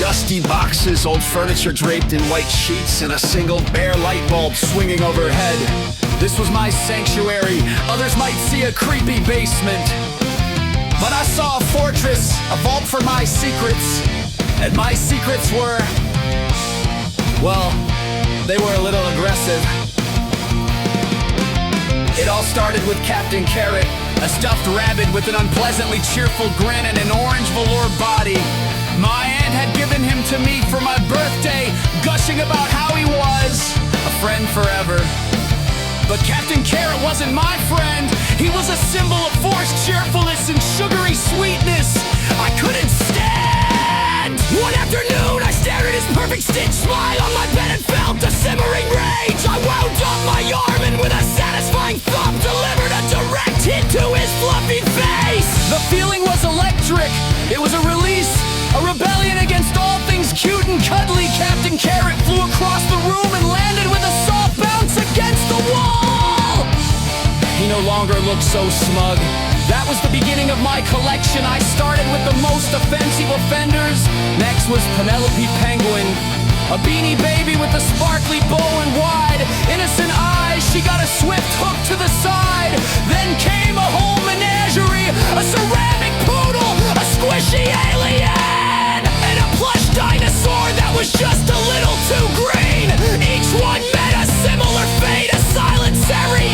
Dusty boxes, old furniture draped in white sheets, and a single bare light bulb swinging overhead. This was my sanctuary. Others might see a creepy basement, but I saw a fortress, a vault for my secrets. And my secrets were, well, they were a little aggressive. It all started with Capatin Carrot, a stuffed rabbit with an unpleasantly cheerful grin and an orange velour body. My aunt had given him to me for my birthday, gushing about how he was a friend forever. But Capatin Carrot wasn't my friend. He was a symbol of forced cheerfulness and sugary sweetness I couldn't stand. One afternoon I stared at his perfect stitch smile on my bed and felt a simmering rage. I wound up my arm and with a satisfying thump delivered a direct hit to his fluffy face. The feeling was electric. It was a release, a rebellion against all things cute and cuddly. Capatin Carrot flew across the room and landed with a soft bounce against the wall. He no longer looked so smug. That was the beginning of my collection. I started with the most offensive offenders. Next was Penelope Penguin, a beanie baby with a sparkly bow and wide, innocent eyes. She got a swift hook to the side. Then came a whole menagerie, a ceramic poodle, a squishy alien, and a plush dinosaur that was just a little too green. Each one met a similar fate, a silent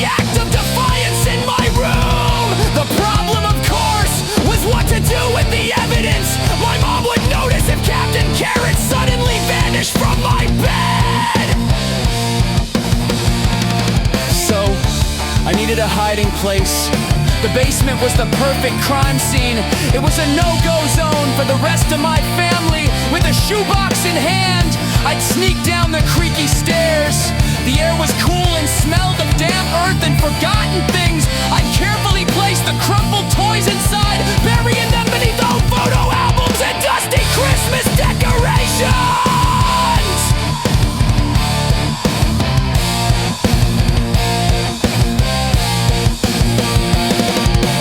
act of defiance in my room. The problem, of course, was what to do with the evidence. My mom would notice if Capatin Carrot suddenly vanished from my bed. So, I needed a hiding place. The basement was the perfect crime scene. It was a no-go zone for the rest of my family. With a shoebox in hand, I'd sneak down the creaky stairs. The air was cool and smelled of damp earth and forgotten things. I'd carefully place the crumpled toys inside, burying them beneath old photo albums and dusty Christmas decorations.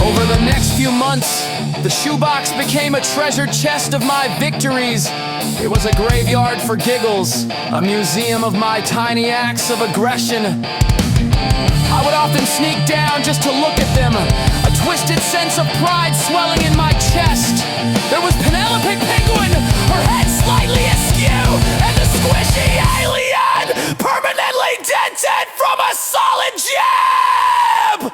Over the next few months, the shoebox became a treasured chest of my victories. It was a graveyard for giggles, a museum of my tiny acts of aggression. I would often sneak down just to look at them, a twisted sense of pride swelling in my chest. There was Penelope Penguin, her head slightly askew, and the squishy alien, permanently dented from a solid jab!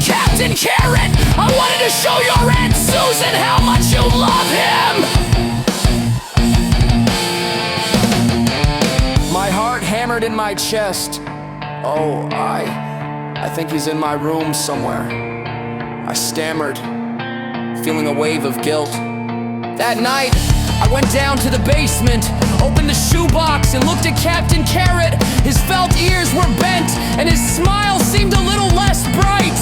Capatin Carrot, I wanted to show your Aunt Susan how much you love him. My heart hammered in my chest. Oh, I think he's in my room somewhere. I stammered, feeling a wave of guilt. That night, I went down to the basement, opened the shoebox and looked at Capatin Carrot. His felt ears were bent and his smile seemed a little less bright.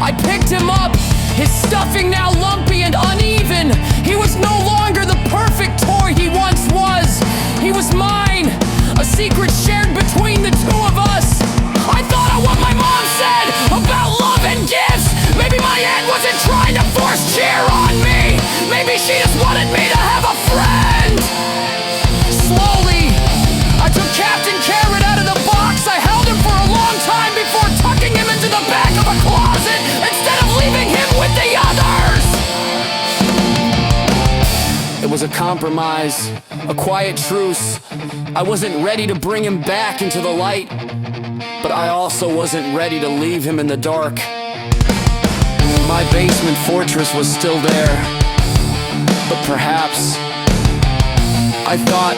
I picked him up, his stuffing now lumpy and uneven. He was no longer the perfect toy he once was. He was mine, a secret shared between the two of us. I thought of what my mom said about love and gifts. Maybe my aunt wasn't trying to force cheer on me. Maybe she just wanted me to have a friend. Slowly, I took Capatin Carrot out of the box. I held him for a long time before tucking him into the back of a closet instead of leaving him with the others. It was a compromise, a quiet truce. I wasn't ready to bring him back into the light, but I also wasn't ready to leave him in the dark. My basement fortress was still there, but perhaps I thought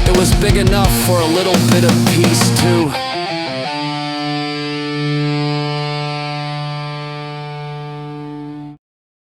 it was big enough for a little bit of peace too.